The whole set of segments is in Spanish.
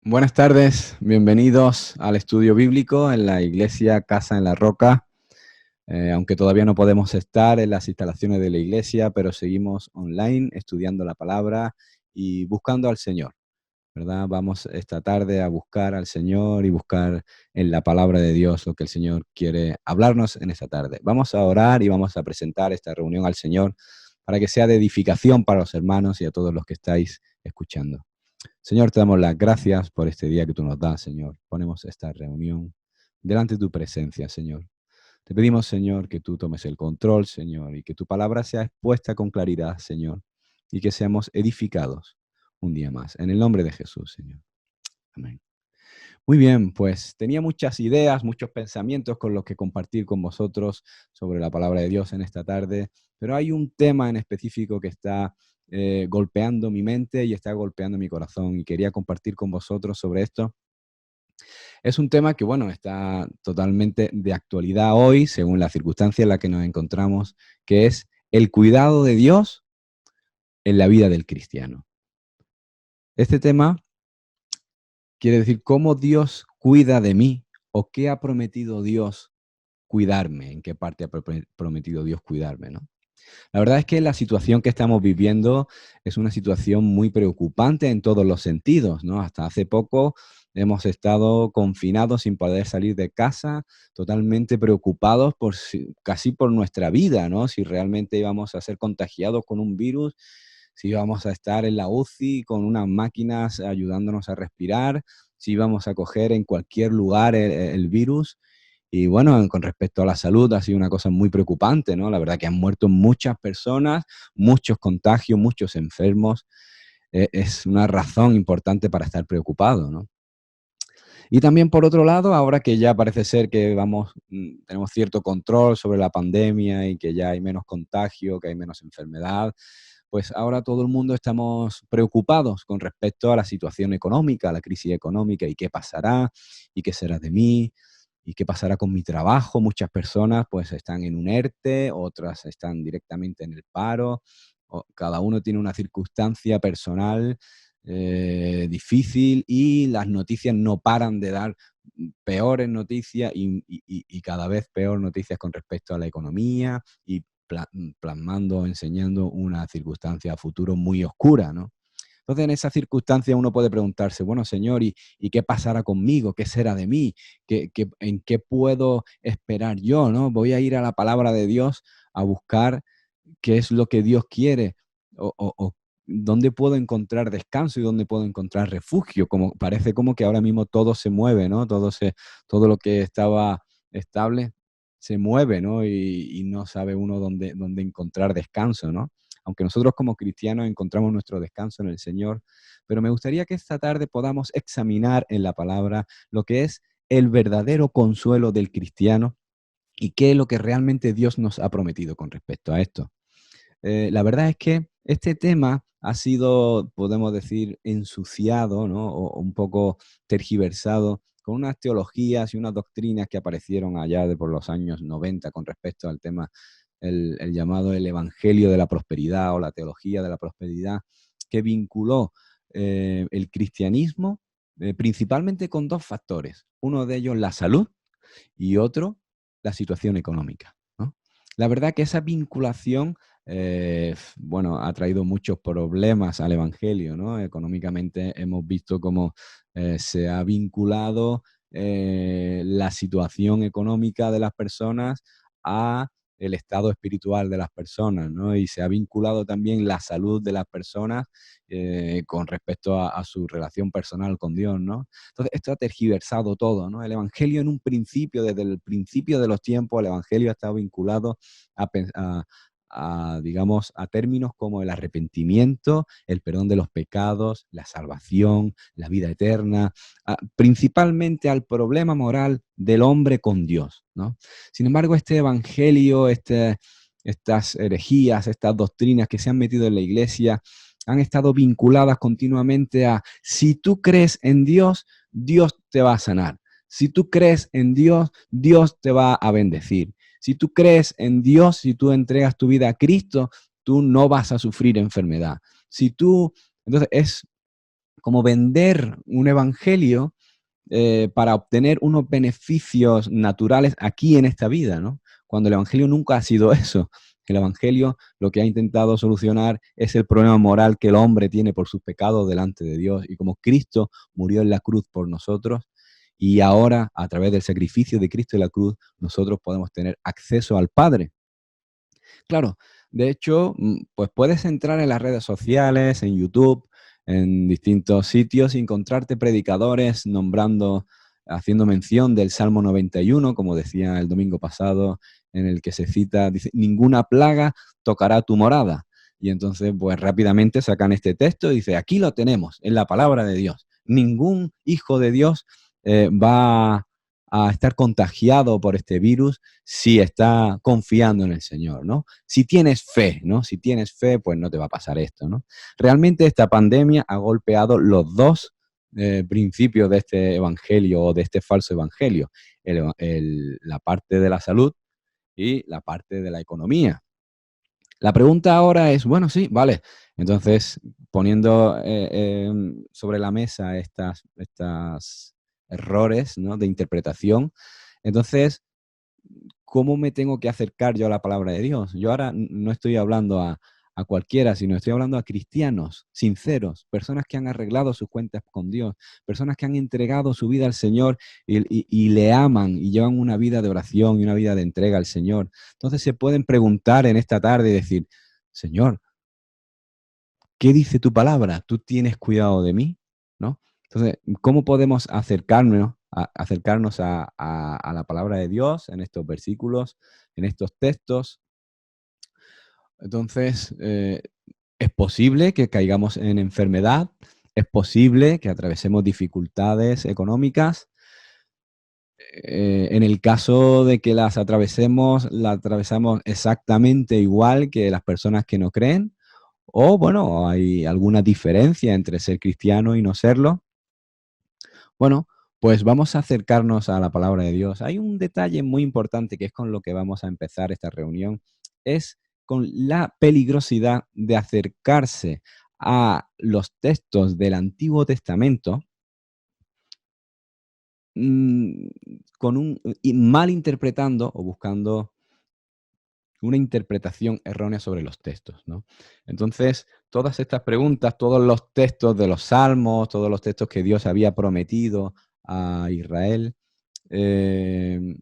Buenas tardes, bienvenidos al estudio bíblico en la iglesia Casa en la Roca. Aunque todavía no podemos estar en las instalaciones de la iglesia, pero seguimos online estudiando la palabra y buscando al Señor, ¿verdad? Vamos esta tarde a buscar al Señor y buscar en la palabra de Dios lo que el Señor quiere hablarnos en esta tarde. Vamos a orar y vamos a presentar esta reunión al Señor para que sea de edificación para los hermanos y a todos los que estáis escuchando. Señor, te damos las gracias por este día que tú nos das, Señor. Ponemos esta reunión delante de tu presencia, Señor. Te pedimos, Señor, que tú tomes el control, Señor, y que tu palabra sea expuesta con claridad, Señor, y que seamos edificados un día más. En el nombre de Jesús, Señor. Amén. Muy bien, pues tenía muchas ideas, muchos pensamientos con los que compartir con vosotros sobre la palabra de Dios en esta tarde, pero hay un tema en específico que está golpeando mi mente y está golpeando mi corazón y quería compartir con vosotros sobre esto. Es un tema que, bueno, está totalmente de actualidad hoy, según la circunstancia en la que nos encontramos, que es el cuidado de Dios en la vida del cristiano. Este tema quiere decir cómo Dios cuida de mí o qué ha prometido Dios cuidarme, en qué parte ha prometido Dios cuidarme, ¿no? La verdad es que la situación que estamos viviendo es una situación muy preocupante en todos los sentidos, ¿no? Hasta hace poco hemos estado confinados sin poder salir de casa, totalmente preocupados por casi por nuestra vida, ¿no? Si realmente íbamos a ser contagiados con un virus, si íbamos a estar en la UCI con unas máquinas ayudándonos a respirar, si íbamos a coger en cualquier lugar el virus. Y bueno, con respecto a la salud, ha sido una cosa muy preocupante, ¿no? La verdad que han muerto muchas personas, muchos contagios, muchos enfermos. Es una razón importante para estar preocupado, ¿no? Y también, por otro lado, ahora que ya parece ser que tenemos cierto control sobre la pandemia y que ya hay menos contagio, que hay menos enfermedad, pues ahora todo el mundo estamos preocupados con respecto a la situación económica, a la crisis económica y qué pasará y qué será de mí y qué pasará con mi trabajo. Muchas personas pues están en un ERTE, otras están directamente en el paro, cada uno tiene una circunstancia personal difícil y las noticias no paran de dar peores noticias y cada vez peor noticias con respecto a la economía y plasmando, enseñando una circunstancia a futuro muy oscura, ¿no? Entonces, en esa circunstancia uno puede preguntarse, bueno, Señor, ¿y qué pasará conmigo? ¿Qué será de mí? ¿En qué puedo esperar yo, no? Voy a ir a la palabra de Dios a buscar qué es lo que Dios quiere o dónde puedo encontrar descanso y dónde puedo encontrar refugio. Como parece como que ahora mismo todo se mueve, ¿no? Todo lo que estaba estable se mueve, ¿no? Y no sabe uno dónde encontrar descanso, ¿no? Aunque nosotros como cristianos encontramos nuestro descanso en el Señor, pero me gustaría que esta tarde podamos examinar en la palabra lo que es el verdadero consuelo del cristiano y qué es lo que realmente Dios nos ha prometido con respecto a esto. La verdad es que este tema ha sido, podemos decir, ensuciado, ¿no? O un poco tergiversado con unas teologías y unas doctrinas que aparecieron allá por los años 90 con respecto al tema, el llamado el Evangelio de la Prosperidad o la teología de la prosperidad, que vinculó el cristianismo principalmente con dos factores. Uno de ellos la salud y otro la situación económica, ¿no? La verdad que esa vinculación bueno, ha traído muchos problemas al Evangelio, ¿no? Económicamente hemos visto cómo se ha vinculado la situación económica de las personas a el estado espiritual de las personas, ¿no? Y se ha vinculado también la salud de las personas con respecto a su relación personal con Dios, ¿no? Entonces, esto ha tergiversado todo, ¿no? El Evangelio en un principio, desde el principio de los tiempos, el Evangelio ha estado vinculado digamos, a términos como el arrepentimiento, el perdón de los pecados, la salvación, la vida eterna, principalmente al problema moral del hombre con Dios, ¿no? Sin embargo, este evangelio, estas herejías, estas doctrinas que se han metido en la iglesia, han estado vinculadas continuamente a si tú crees en Dios, Dios te va a sanar. Si tú crees en Dios, Dios te va a bendecir. Si tú crees en Dios, si tú entregas tu vida a Cristo, tú no vas a sufrir enfermedad. Si tú, entonces es como vender un evangelio para obtener unos beneficios naturales aquí en esta vida, ¿no? Cuando el evangelio nunca ha sido eso. El evangelio lo que ha intentado solucionar es el problema moral que el hombre tiene por sus pecados delante de Dios. Y como Cristo murió en la cruz por nosotros, y ahora a través del sacrificio de Cristo en la cruz, nosotros podemos tener acceso al Padre. Claro, de hecho, pues puedes entrar en las redes sociales, en YouTube, en distintos sitios y encontrarte predicadores nombrando, haciendo mención del Salmo 91, como decía el domingo pasado, en el que se cita, dice, ninguna plaga tocará tu morada. Y entonces, pues rápidamente sacan este texto y dice, aquí lo tenemos, en la palabra de Dios. Ningún hijo de Dios va a estar contagiado por este virus si está confiando en el Señor, ¿no? Si tienes fe, ¿no? Si tienes fe, pues no te va a pasar esto, ¿no? Realmente esta pandemia ha golpeado los dos principios de este evangelio o de este falso evangelio, la parte de la salud y la parte de la economía. La pregunta ahora es, bueno, sí, vale, entonces poniendo sobre la mesa estas errores, ¿no?, de interpretación, entonces, ¿cómo me tengo que acercar yo a la palabra de Dios? Yo ahora no estoy hablando a cualquiera, sino estoy hablando a cristianos sinceros, personas que han arreglado sus cuentas con Dios, personas que han entregado su vida al Señor y le aman y llevan una vida de oración y una vida de entrega al Señor. Entonces se pueden preguntar en esta tarde y decir, Señor, ¿qué dice tu palabra? ¿Tú tienes cuidado de mí? ¿No? Entonces, ¿cómo podemos acercarnos a la palabra de Dios en estos versículos, en estos textos? Entonces, es posible que caigamos en enfermedad, es posible que atravesemos dificultades económicas. En el caso de que las atravesemos, la atravesamos exactamente igual que las personas que no creen, o bueno, hay alguna diferencia entre ser cristiano y no serlo. Bueno, pues vamos a acercarnos a la palabra de Dios. Hay un detalle muy importante que es con lo que vamos a empezar esta reunión, es con la peligrosidad de acercarse a los textos del Antiguo Testamento mm, con y mal interpretando o buscando una interpretación errónea sobre los textos, ¿no? Entonces, todas estas preguntas, todos los textos de los Salmos, todos los textos que Dios había prometido a Israel, eh,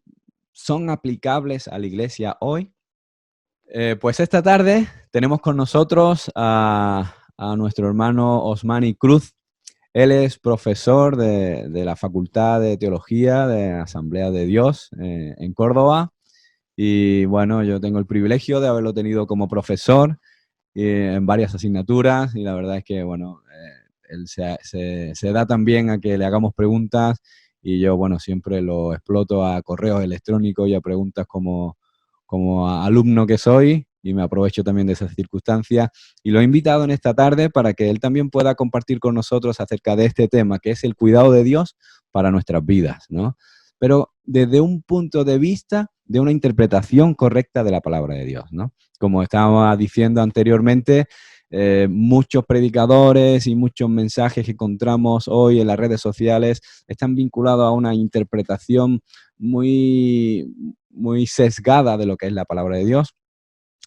¿son aplicables a la iglesia hoy? Pues esta tarde tenemos con nosotros a nuestro hermano Osmani Cruz. Él es profesor de la Facultad de Teología de Asamblea de Dios en Córdoba. Y bueno, yo tengo el privilegio de haberlo tenido como profesor en varias asignaturas y la verdad es que, bueno, él se da también a que le hagamos preguntas y yo, bueno, siempre lo exploto a correos electrónicos y a preguntas como alumno que soy y me aprovecho también de esas circunstancias y lo he invitado en esta tarde para que él también pueda compartir con nosotros acerca de este tema, que es el cuidado de Dios para nuestras vidas, ¿no? Pero desde un punto de vista de una interpretación correcta de la palabra de Dios, ¿no? Como estábamos diciendo anteriormente, muchos predicadores y muchos mensajes que encontramos hoy en las redes sociales están vinculados a una interpretación muy, muy sesgada de lo que es la palabra de Dios.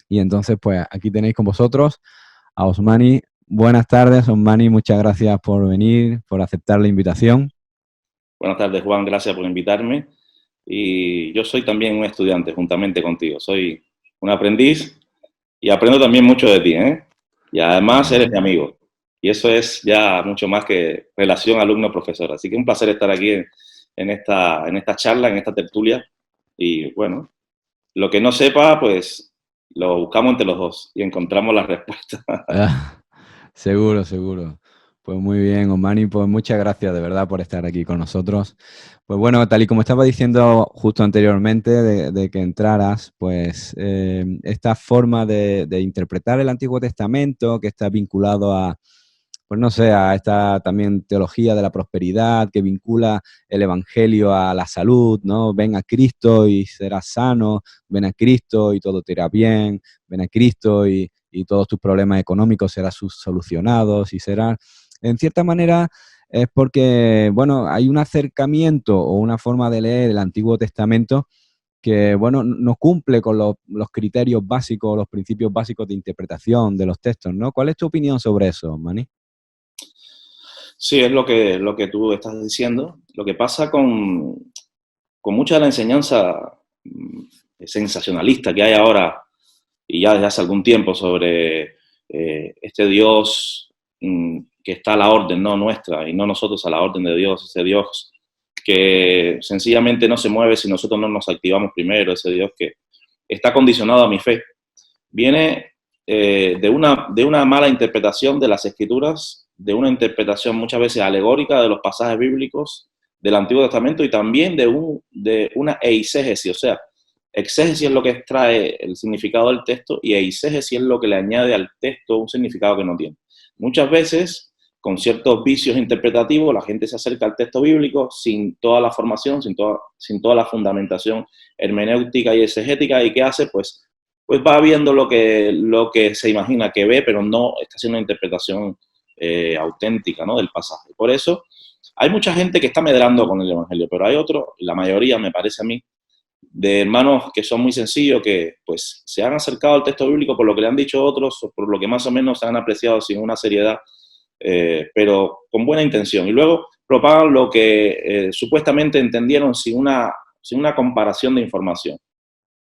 Y entonces, pues aquí tenéis con vosotros a Osmani. Buenas tardes, Osmani, muchas gracias por venir, por aceptar la invitación. Buenas tardes, Juan, gracias por invitarme. Y yo soy también un estudiante juntamente contigo. Soy un aprendiz y aprendo también mucho de ti, ¿eh? Y además eres mi amigo. Y eso es ya mucho más que relación alumno-profesor. Así que un placer estar aquí en esta charla, en esta tertulia. Y bueno, lo que no sepa, pues lo buscamos entre los dos y encontramos la respuesta. Seguro, seguro. Pues muy bien, Osmani, pues muchas gracias de verdad por estar aquí con nosotros. Pues bueno, tal y como estaba diciendo justo anteriormente de que entraras, pues esta forma de interpretar el Antiguo Testamento que está vinculado a, pues no sé, a esta también teología de la prosperidad que vincula el Evangelio a la salud, ¿no? Ven a Cristo y serás sano, ven a Cristo y todo te irá bien, ven a Cristo y todos tus problemas económicos serán solucionados y serán... en cierta manera es porque, bueno, hay un acercamiento o una forma de leer el Antiguo Testamento que, bueno, no cumple con los criterios básicos, los principios básicos de interpretación de los textos, ¿no? ¿Cuál es tu opinión sobre eso, Manny? Sí, es lo que tú estás diciendo. Lo que pasa con mucha de la enseñanza sensacionalista que hay ahora y ya desde hace algún tiempo sobre este Dios que está a la orden, no nuestra, y no nosotros a la orden de Dios, ese Dios que sencillamente no se mueve si nosotros no nos activamos primero, ese Dios que está condicionado a mi fe. Viene de una mala interpretación de las escrituras, de una interpretación muchas veces alegórica de los pasajes bíblicos del Antiguo Testamento y también de una eisegesis, o sea, exégesis es lo que extrae el significado del texto y eisegesis es lo que le añade al texto un significado que no tiene. Muchas veces, con ciertos vicios interpretativos, la gente se acerca al texto bíblico sin toda la formación, sin toda la fundamentación hermenéutica y exegética, y ¿qué hace? Pues va viendo lo que se imagina que ve, pero no está haciendo una interpretación auténtica, ¿no?, del pasaje. Por eso hay mucha gente que está medrando con el Evangelio, pero hay otros, la mayoría me parece a mí, de hermanos que son muy sencillos, que pues se han acercado al texto bíblico por lo que le han dicho otros, o por lo que más o menos se han apreciado sin una seriedad, pero con buena intención. Y luego propagan lo que supuestamente entendieron sin una comparación de información.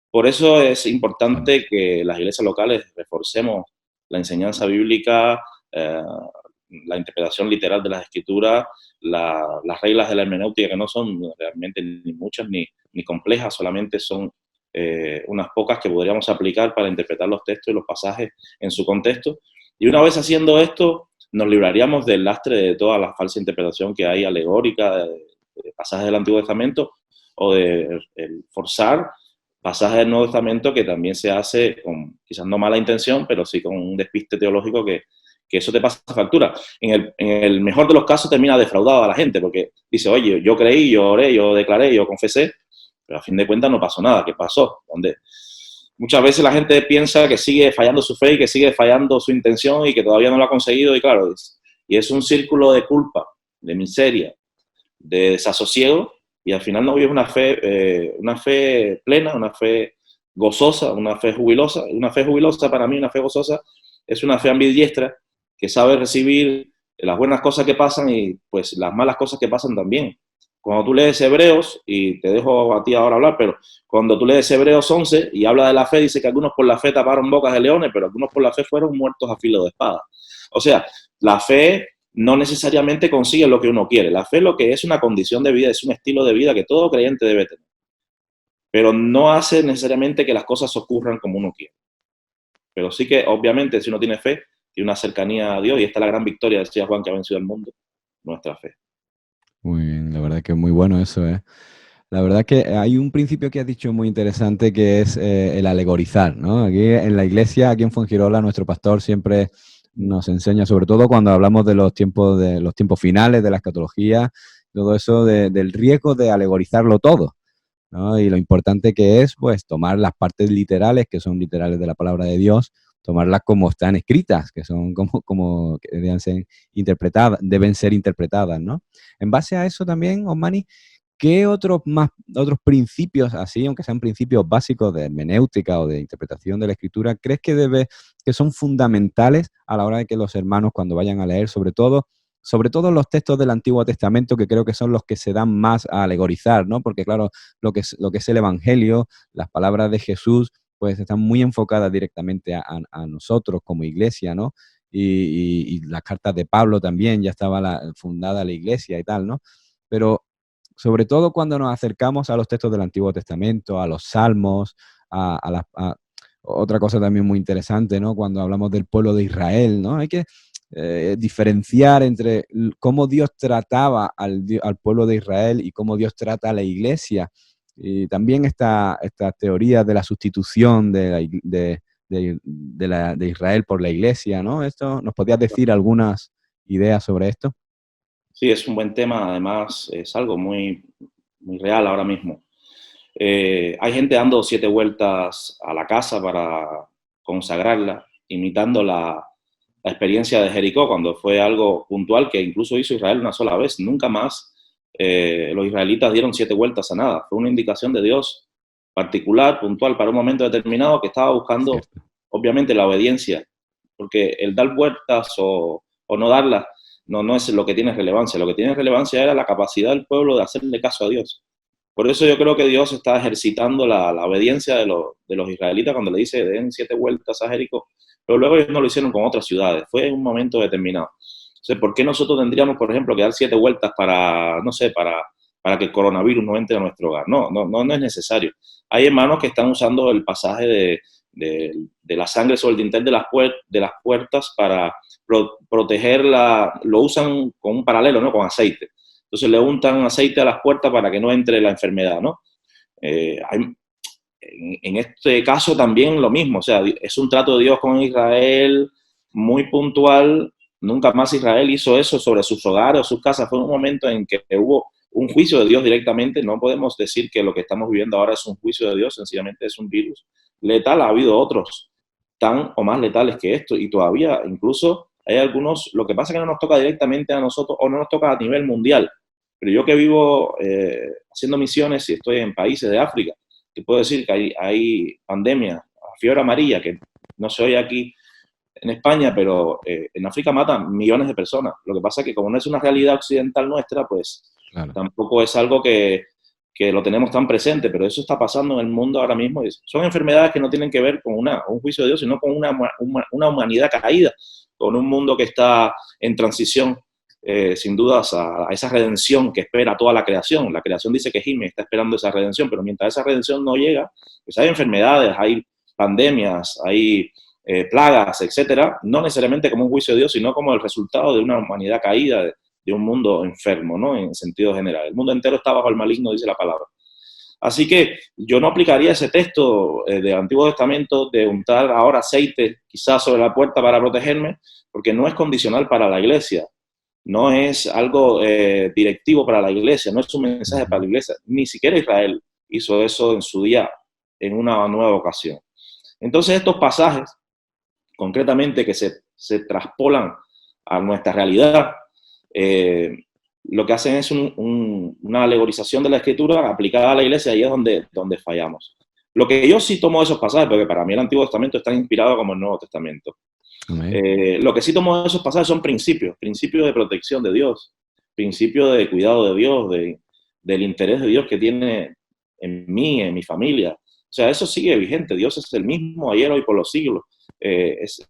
Por eso es importante que las iglesias locales reforcemos la enseñanza bíblica, la interpretación literal de las escrituras, las reglas de la hermenéutica, que no son realmente ni muchas ni complejas, solamente son unas pocas que podríamos aplicar para interpretar los textos y los pasajes en su contexto. Y una vez haciendo esto, nos libraríamos del lastre de toda la falsa interpretación que hay alegórica de pasajes del Antiguo Testamento o de forzar pasajes del Nuevo Testamento que también se hace con quizás no mala intención, pero sí con un despiste teológico que eso te pasa factura. En el mejor de los casos termina defraudado a la gente, porque dice, oye, yo creí, yo oré, yo declaré, yo confesé, pero a fin de cuentas no pasó nada. ¿Qué pasó? Donde muchas veces la gente piensa que sigue fallando su fe y que sigue fallando su intención y que todavía no lo ha conseguido, y claro, y es un círculo de culpa, de miseria, de desasosiego, y al final no vives una fe plena, una fe gozosa, una fe jubilosa. Una fe jubilosa para mí, una fe gozosa, es una fe ambidiestra que sabe recibir las buenas cosas que pasan y pues las malas cosas que pasan también. Cuando tú lees Hebreos, y te dejo a ti ahora hablar, pero cuando tú lees Hebreos 11 y habla de la fe, dice que algunos por la fe taparon bocas de leones, pero algunos por la fe fueron muertos a filo de espada. O sea, la fe no necesariamente consigue lo que uno quiere. La fe lo que es una condición de vida, es un estilo de vida que todo creyente debe tener. Pero no hace necesariamente que las cosas ocurran como uno quiere. Pero sí que, obviamente, si uno tiene fe, tiene una cercanía a Dios, y esta es la gran victoria, decía Juan, que ha vencido al mundo, nuestra fe. Muy bien, la verdad que es muy bueno eso, ¿eh? La verdad que hay un principio que has dicho muy interesante que es el alegorizar, ¿no? Aquí en la iglesia, aquí en Fuengirola, nuestro pastor siempre nos enseña, sobre todo cuando hablamos de los tiempos finales, de la escatología, todo eso del riesgo de alegorizarlo todo, ¿no? Y lo importante que es, pues, tomar las partes literales, que son literales de la palabra de Dios, tomarlas como están escritas, que son como que deben ser interpretadas, ¿no? En base a eso también, Osmani, ¿qué otros principios, así, aunque sean principios básicos de hermenéutica o de interpretación de la escritura, crees que son fundamentales a la hora de que los hermanos, cuando vayan a leer, sobre todo los textos del Antiguo Testamento, que creo que son los que se dan más a alegorizar, ¿no? Porque claro, lo que es el Evangelio, las palabras de Jesús, pues están muy enfocadas directamente a nosotros como iglesia, ¿no? Y las cartas de Pablo también, ya estaba fundada la iglesia y tal, ¿no? Pero sobre todo cuando nos acercamos a los textos del Antiguo Testamento, a los salmos, otra cosa también muy interesante, ¿no? Cuando hablamos del pueblo de Israel, ¿no? Hay que diferenciar entre cómo Dios trataba al pueblo de Israel y cómo Dios trata a la iglesia. Y también esta teoría de la sustitución de Israel por la iglesia, ¿no? ¿Nos podías decir algunas ideas sobre esto? Sí, es un buen tema, además es algo muy real ahora mismo. Hay gente dando 7 vueltas a la casa para consagrarla, imitando la la experiencia de Jericó, cuando fue algo puntual que incluso hizo Israel una sola vez. Nunca más los israelitas dieron 7 vueltas a nada. Fue una indicación de Dios particular, puntual, para un momento determinado, que estaba buscando, obviamente, la obediencia, porque el dar vueltas o no darlas no es lo que tiene relevancia. Lo que tiene relevancia era la capacidad del pueblo de hacerle caso a Dios. Por eso yo creo que Dios está ejercitando la obediencia de los israelitas cuando le dice den 7 vueltas a Jericó. Pero luego ellos no lo hicieron con otras ciudades. Fue en un momento determinado. Entonces, ¿por qué nosotros tendríamos, por ejemplo, que dar 7 vueltas para, no sé, para que el coronavirus no entre a nuestro hogar? No es necesario. Hay hermanos que están usando el pasaje de la sangre sobre el dintel de las puertas para protegerla. Lo usan con un paralelo, ¿no? Con aceite. Entonces le untan aceite a las puertas para que no entre la enfermedad, ¿no? En este caso también lo mismo, o sea, es un trato de Dios con Israel muy puntual. Nunca más Israel hizo eso sobre sus hogares o sus casas. Fue un momento en que hubo un juicio de Dios directamente. No podemos decir que lo que estamos viviendo ahora es un juicio de Dios, sencillamente es un virus letal. Ha habido otros tan o más letales que esto y todavía incluso hay algunos. Lo que pasa es que no nos toca directamente a nosotros o no nos toca a nivel mundial. Pero yo que vivo haciendo misiones y estoy en países de África, te puedo decir que hay pandemia, fiebre amarilla, que no se oye aquí en España, pero en África matan millones de personas. Lo que pasa es que como no es una realidad occidental nuestra, pues claro, tampoco es algo que lo tenemos tan presente, pero eso está pasando en el mundo ahora mismo. Son enfermedades que no tienen que ver con un juicio de Dios, sino con una humanidad caída, con un mundo que está en transición, sin dudas, a esa redención que espera toda la creación. La creación dice que gime, está esperando esa redención, pero mientras esa redención no llega, pues hay enfermedades, hay pandemias, hay plagas, etcétera, no necesariamente como un juicio de Dios, sino como el resultado de una humanidad caída, de un mundo enfermo, ¿no? En sentido general. El mundo entero está bajo el maligno, dice la palabra. Así que yo no aplicaría ese texto del Antiguo Testamento de untar ahora aceite quizás sobre la puerta para protegerme, porque no es condicional para la iglesia, no es algo directivo para la iglesia, no es un mensaje para la iglesia. Ni siquiera Israel hizo eso en su día, en una nueva ocasión. Entonces estos pasajes, concretamente, que se traspolan a nuestra realidad, lo que hacen es una alegorización de la Escritura aplicada a la iglesia, y es donde fallamos. Lo que yo sí tomo de esos pasajes, porque para mí el Antiguo Testamento está inspirado como el Nuevo Testamento. Lo que sí tomo de esos pasajes son principios de protección de Dios, principios de cuidado de Dios, del interés de Dios que tiene en mí, en mi familia. O sea, eso sigue vigente. Dios es el mismo ayer, hoy, por los siglos.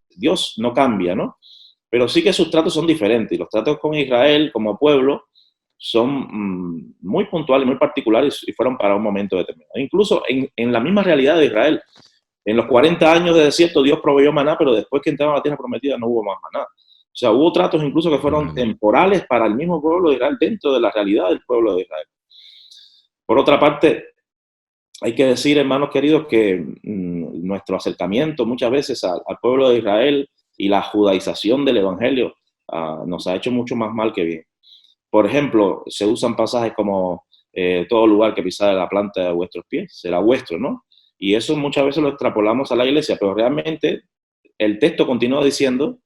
Dios no cambia, ¿no? Pero sí que sus tratos son diferentes. Y los tratos con Israel como pueblo son muy puntuales, muy particulares, y fueron para un momento determinado. Incluso en la misma realidad de Israel. En los 40 años de desierto Dios proveyó maná, pero después que entraron a la tierra prometida no hubo más maná. O sea, hubo tratos incluso que fueron temporales para el mismo pueblo de Israel, dentro de la realidad del pueblo de Israel. Por otra parte, hay que decir, hermanos queridos, que nuestro acercamiento muchas veces al pueblo de Israel y la judaización del evangelio nos ha hecho mucho más mal que bien. Por ejemplo, se usan pasajes como todo lugar que pisare la planta de vuestros pies será vuestro, ¿no? Y eso muchas veces lo extrapolamos a la iglesia, pero realmente el texto continúa diciendo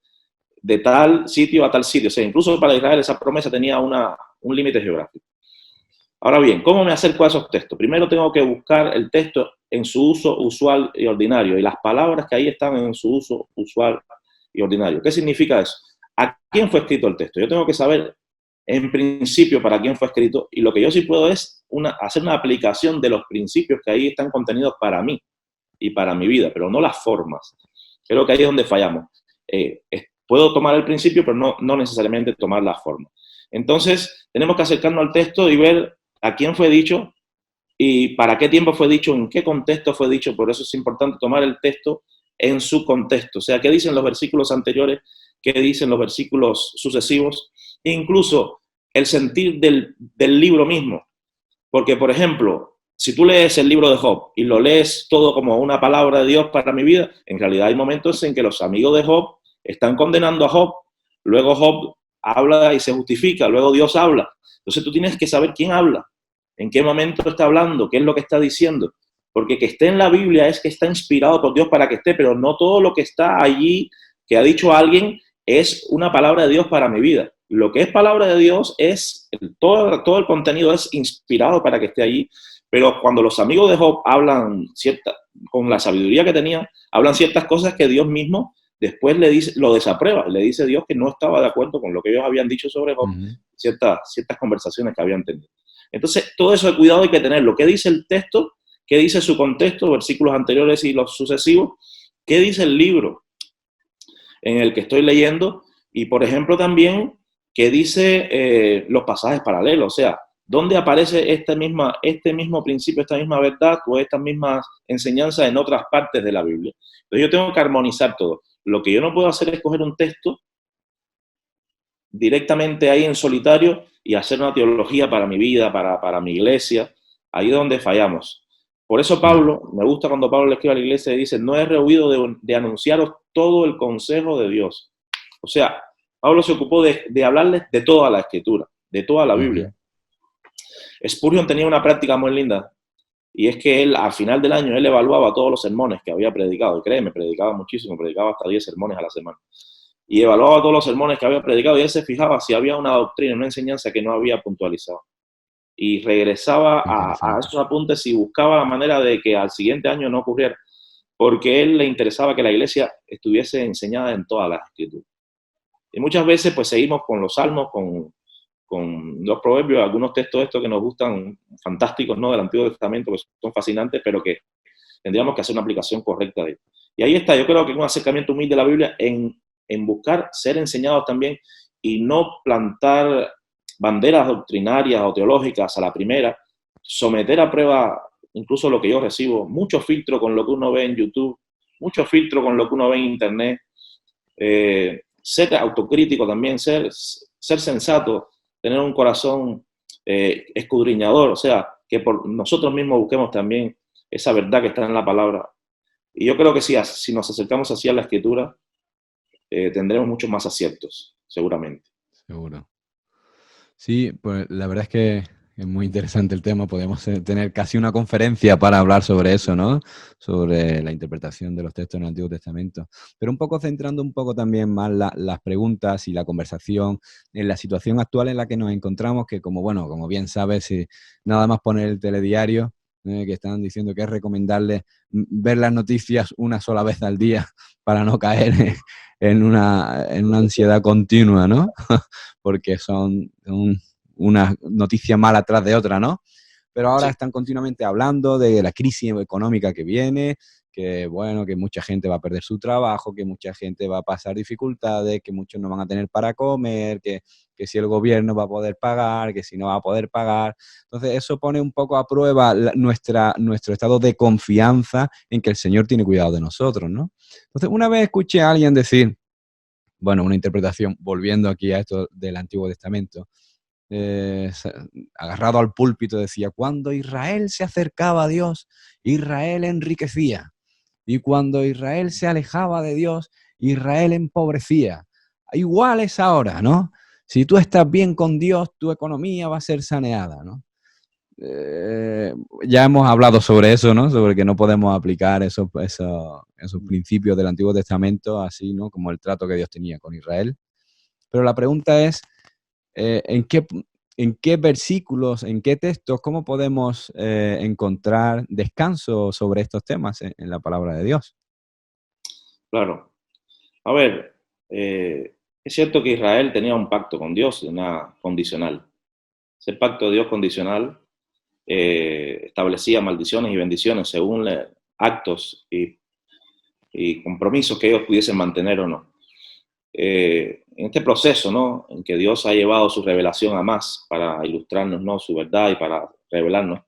de tal sitio a tal sitio. O sea, incluso para Israel esa promesa tenía un límite geográfico. Ahora bien, ¿cómo me acerco a esos textos? Primero tengo que buscar el texto en su uso usual y ordinario, y las palabras que ahí están en su uso usual y ordinario. ¿Qué significa eso? ¿A quién fue escrito el texto? Yo tengo que saber en principio para quién fue escrito, y lo que yo sí puedo es hacer una aplicación de los principios que ahí están contenidos para mí y para mi vida, pero no las formas. Creo que ahí es donde fallamos. Puedo tomar el principio, pero no necesariamente tomar las formas. Entonces, tenemos que acercarnos al texto y ver a quién fue dicho y para qué tiempo fue dicho, en qué contexto fue dicho. Por eso es importante tomar el texto en su contexto. O sea, qué dicen los versículos anteriores, qué dicen los versículos sucesivos, e incluso el sentir del libro mismo. Porque, por ejemplo, si tú lees el libro de Job y lo lees todo como una palabra de Dios para mi vida, en realidad hay momentos en que los amigos de Job están condenando a Job, luego Job habla y se justifica, luego Dios habla. Entonces tú tienes que saber quién habla, en qué momento está hablando, qué es lo que está diciendo. Porque que esté en la Biblia es que está inspirado por Dios para que esté, pero no todo lo que está allí, que ha dicho alguien, es una palabra de Dios para mi vida. Lo que es palabra de Dios es, todo el contenido es inspirado para que esté allí, pero cuando los amigos de Job hablan con la sabiduría que tenían, hablan ciertas cosas que Dios mismo después le dice, lo desaprueba, le dice a Dios que no estaba de acuerdo con lo que ellos habían dicho sobre Job, ciertas conversaciones que habían tenido. Entonces, todo eso de cuidado hay que tenerlo. ¿Qué dice el texto? ¿Qué dice su contexto? Versículos anteriores y los sucesivos. ¿Qué dice el libro en el que estoy leyendo? Y, por ejemplo, también, ¿qué dice los pasajes paralelos? O sea, ¿dónde aparece este mismo principio, esta misma verdad o estas mismas enseñanzas en otras partes de la Biblia? Entonces, yo tengo que armonizar todo. Lo que yo no puedo hacer es coger un texto directamente ahí en solitario y hacer una teología para mi vida, para mi iglesia. Ahí es donde fallamos. Por eso Pablo, me gusta cuando Pablo le escribe a la iglesia y dice, no he rehuido de anunciaros todo el consejo de Dios. O sea, Pablo se ocupó de hablarles de toda la escritura, de toda la Biblia. Spurgeon tenía una práctica muy linda, y es que él, al final del año, él evaluaba todos los sermones que había predicado, y créeme, predicaba muchísimo, predicaba hasta 10 sermones a la semana. Y evaluaba todos los sermones que había predicado, y él se fijaba si había una doctrina, una enseñanza que no había puntualizado. Y regresaba a esos apuntes y buscaba la manera de que al siguiente año no ocurriera, porque a él le interesaba que la iglesia estuviese enseñada en todas las escrituras. Y muchas veces pues seguimos con los salmos, con los proverbios, algunos textos estos que nos gustan, fantásticos, ¿no?, del Antiguo Testamento, que son fascinantes, pero que tendríamos que hacer una aplicación correcta de ellos. Y ahí está, yo creo que es un acercamiento humilde a la Biblia en buscar ser enseñados también y no plantar banderas doctrinarias o teológicas a la primera, someter a prueba incluso lo que yo recibo, mucho filtro con lo que uno ve en YouTube, mucho filtro con lo que uno ve en Internet, ser autocrítico también, ser sensato, tener un corazón escudriñador, o sea, que por nosotros mismos busquemos también esa verdad que está en la palabra. Y yo creo que si nos acercamos así a la Escritura, tendremos muchos más aciertos, seguramente. Seguro. Sí, pues la verdad es que es muy interesante el tema. Podemos tener casi una conferencia para hablar sobre eso, ¿no? Sobre la interpretación de los textos en el Antiguo Testamento. Pero un poco centrando un poco también más las preguntas y la conversación en la situación actual en la que nos encontramos, que como bien sabes, si nada más poner el telediario, que están diciendo que es recomendable ver las noticias una sola vez al día para no caer en una ansiedad continua, ¿no? Porque son una noticia mala tras de otra, ¿no? Pero ahora están continuamente hablando de la crisis económica que viene, que bueno, que mucha gente va a perder su trabajo, que mucha gente va a pasar dificultades, que muchos no van a tener para comer, que si el gobierno va a poder pagar, que si no va a poder pagar. Entonces eso pone un poco a prueba nuestro estado de confianza en que el Señor tiene cuidado de nosotros, ¿no? Entonces una vez escuché a alguien decir, bueno, una interpretación, volviendo aquí a esto del Antiguo Testamento, agarrado al púlpito decía, cuando Israel se acercaba a Dios, Israel enriquecía. Y cuando Israel se alejaba de Dios, Israel empobrecía. Igual es ahora, ¿no? Si tú estás bien con Dios, tu economía va a ser saneada, ¿no? Ya hemos hablado sobre eso, ¿no? Sobre que no podemos aplicar esos principios del Antiguo Testamento así, ¿no? Como el trato que Dios tenía con Israel. Pero la pregunta es, ¿en qué versículos, en qué textos, cómo podemos encontrar descanso sobre estos temas en la palabra de Dios? Claro. A ver, es cierto que Israel tenía un pacto con Dios, una condicional. Ese pacto de Dios condicional establecía maldiciones y bendiciones según actos y compromisos que ellos pudiesen mantener o no. En este proceso, ¿no?, en que Dios ha llevado su revelación a más para ilustrarnos, ¿no?, su verdad y para revelarnos,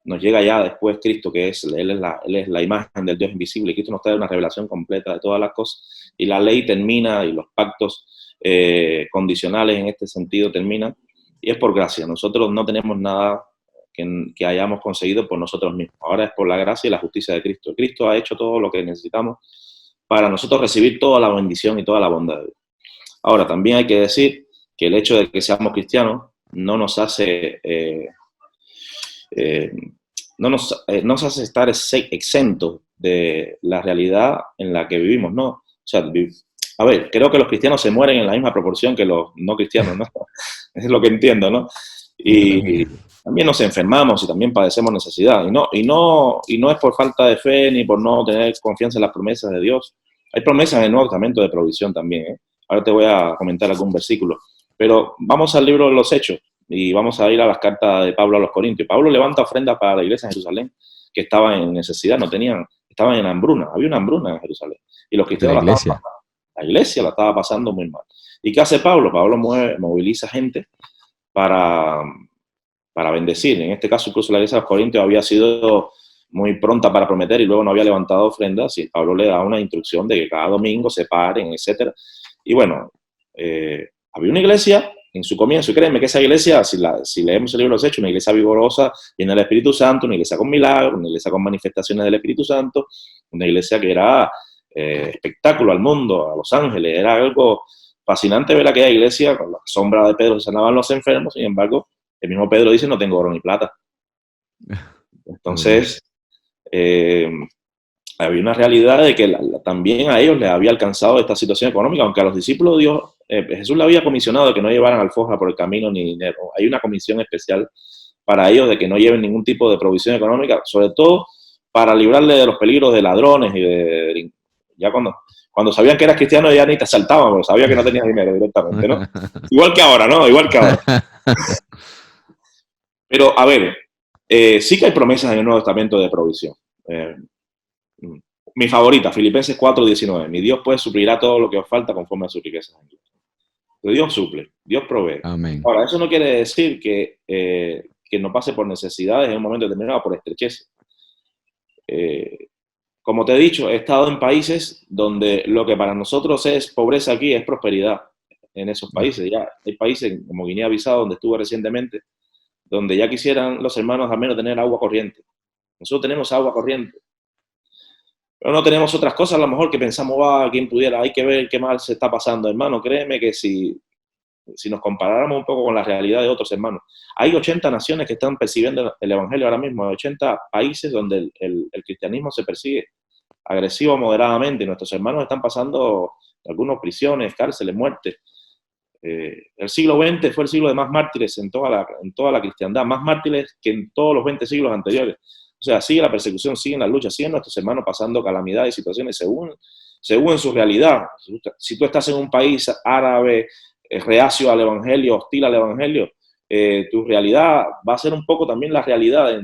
nos llega ya después Cristo, que Él es la imagen del Dios invisible, y Cristo nos trae una revelación completa de todas las cosas, y la ley termina, y los pactos condicionales en este sentido terminan, y es por gracia. Nosotros no tenemos nada que hayamos conseguido por nosotros mismos. Ahora es por la gracia y la justicia de Cristo. Cristo ha hecho todo lo que necesitamos para nosotros recibir toda la bendición y toda la bondad de Dios. Ahora, también hay que decir que el hecho de que seamos cristianos no nos hace, no nos hace estar exentos de la realidad en la que vivimos, ¿no? O sea, A ver, creo que los cristianos se mueren en la misma proporción que los no cristianos, ¿no? Es lo que entiendo, ¿no? Yo Y también. también nos enfermamos y también padecemos necesidad. Y no es por falta de fe ni por no tener confianza en las promesas de Dios. Hay promesas en el Nuevo Testamento de provisión también, ¿eh? Ahora te voy a comentar algún versículo. Pero vamos al libro de los Hechos y vamos a ir a las cartas de Pablo a los Corintios. Pablo levanta ofrendas para la iglesia de Jerusalén, que estaba en necesidad, no tenían, estaban en hambruna, había una hambruna en Jerusalén. Y los De la cristianos iglesia. la iglesia la estaba pasando muy mal. ¿Y qué hace Pablo? Pablo moviliza gente para, para bendecir. En este caso, incluso la iglesia de los Corintios había sido muy pronta para prometer y luego no había levantado ofrendas, y Pablo le da una instrucción de que cada domingo se paren, etcétera. Y bueno, había una iglesia en su comienzo, y créanme que esa iglesia, si leemos el libro de los Hechos, una iglesia vigorosa, llena del Espíritu Santo, una iglesia con milagros, una iglesia con manifestaciones del Espíritu Santo, una iglesia que era espectáculo al mundo, a los ángeles, era algo fascinante ver aquella iglesia con la sombra de Pedro, se sanaban los enfermos. Sin embargo, el mismo Pedro dice: no tengo oro ni plata. Muy bien. Entonces, eh, había una realidad de que también a ellos les había alcanzado esta situación económica, aunque a los discípulos Dios, Jesús le había comisionado de que no llevaran alforja por el camino ni dinero. Hay una comisión especial para ellos de que no lleven ningún tipo de provisión económica, sobre todo para librarle de los peligros de ladrones y ya cuando sabían que eras cristiano ya ni te asaltaban, porque sabía que no tenías dinero directamente, ¿no? Igual que ahora, ¿no? Igual que ahora. Pero, a ver, sí que hay promesas en el Nuevo Testamento de provisión. Eh, Mi favorita, Filipenses 4:19. Mi Dios pues suplirá todo lo que os falta conforme a sus riquezas en gloria. Dios suple, Dios provee. Amén. Ahora, eso no quiere decir que no pase por necesidades en un momento determinado, por estrechez. Eh, Como te he dicho, he estado en países donde lo que para nosotros es pobreza aquí es prosperidad en esos países. Ya hay países como Guinea-Bissau, donde estuve recientemente, donde ya quisieran los hermanos al menos tener agua corriente. Nosotros tenemos agua corriente, pero no tenemos otras cosas a lo mejor que pensamos, quién pudiera, hay que ver qué mal se está pasando, hermano. Créeme que si nos comparáramos un poco con la realidad de otros hermanos, hay 80 naciones que están percibiendo el Evangelio ahora mismo, hay 80 países donde el cristianismo se persigue agresivo moderadamente, y nuestros hermanos están pasando algunos prisiones, cárceles, muertes. El siglo XX fue el siglo de más mártires en toda la cristiandad, más mártires que en todos los 20 siglos anteriores. O sea, sigue la persecución, siguen las luchas, siguen nuestros hermanos pasando calamidades y situaciones según su realidad. Si tú estás en un país árabe, reacio al evangelio, hostil al evangelio, tu realidad va a ser un poco también la realidad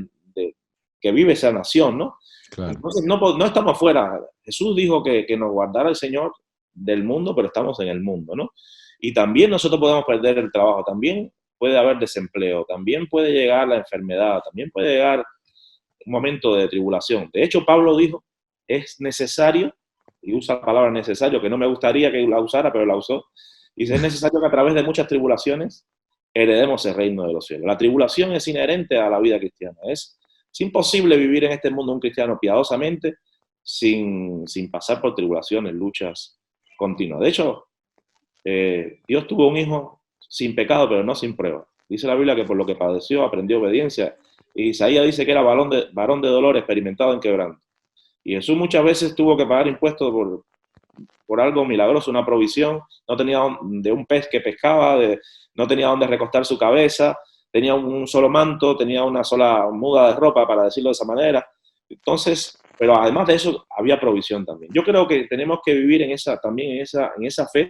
que vive esa nación, ¿no? Claro. Entonces, no estamos fuera. Jesús dijo que nos guardara el Señor del mundo, pero estamos en el mundo, ¿no? Y también nosotros podemos perder el trabajo, también puede haber desempleo, también puede llegar la enfermedad, también puede llegar un momento de tribulación. De hecho, Pablo dijo: es necesario, y usa la palabra necesario, que no me gustaría que la usara, pero la usó, y dice: es necesario que a través de muchas tribulaciones heredemos el reino de los cielos. La tribulación es inherente a la vida cristiana. Es imposible vivir en este mundo un cristiano piadosamente sin pasar por tribulaciones, luchas continuas. De hecho, Dios tuvo un hijo sin pecado, pero no sin prueba. Dice la Biblia que por lo que padeció aprendió obediencia. Y Isaías dice que era varón de dolor, experimentado en quebranto. Y Jesús muchas veces tuvo que pagar impuestos por algo milagroso, una provisión. No tenía de un pez que pescaba, no tenía donde recostar su cabeza, tenía un solo manto, tenía una sola muda de ropa, para decirlo de esa manera. Entonces, pero además de eso, había provisión también. Yo creo que tenemos que vivir también en esa fe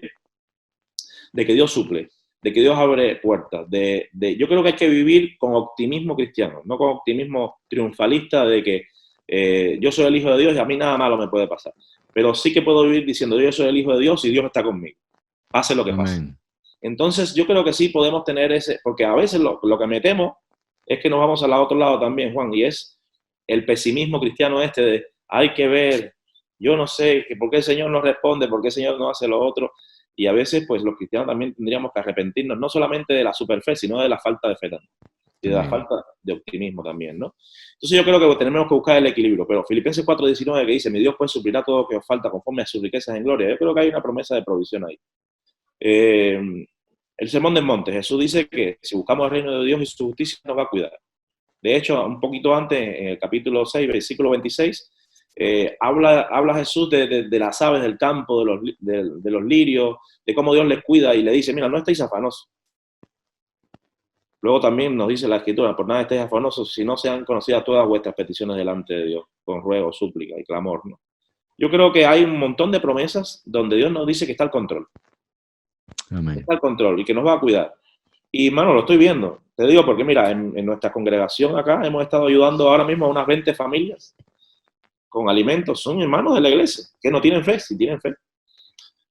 de que Dios suple, de que Dios abre puertas. Yo creo que hay que vivir con optimismo cristiano, no con optimismo triunfalista de que yo soy el hijo de Dios y a mí nada malo me puede pasar. Pero sí que puedo vivir diciendo: yo soy el hijo de Dios y Dios está conmigo, pase lo que pase. Amén. Entonces yo creo que sí podemos tener porque a veces lo que me temo es que nos vamos al otro lado también, Juan, y es el pesimismo cristiano de hay que ver, yo no sé, por qué el Señor no responde, por qué el Señor no hace lo otro. Y a veces, pues los cristianos también tendríamos que arrepentirnos, no solamente de la superfe, sino de la falta de fe también, y de la También. falta de optimismo también, ¿no? Entonces yo creo que tenemos que buscar el equilibrio, pero Filipenses 4:19, que dice: mi Dios pues suplirá todo lo que os falta conforme a sus riquezas en gloria. Yo creo que hay una promesa de provisión ahí. Eh, el Sermón del Monte, Jesús dice que si buscamos el reino de Dios y su justicia, nos va a cuidar. De hecho, un poquito antes, en el capítulo 6, versículo 26, Habla Jesús de las aves del campo, de los lirios, de cómo Dios les cuida y le dice, mira, no estéis afanosos. Luego también nos dice la Escritura, por nada estéis afanosos, si no sean conocidas todas vuestras peticiones delante de Dios, con ruego, súplica y clamor, ¿no? Yo creo que hay un montón de promesas donde Dios nos dice que está al control. Amén. Está al control y que nos va a cuidar. Y, mano, lo estoy viendo. Te digo porque, mira, en nuestra congregación acá hemos estado ayudando ahora mismo a unas 20 familias con alimentos. Son hermanos de la iglesia, que no tienen fe, sí tienen fe.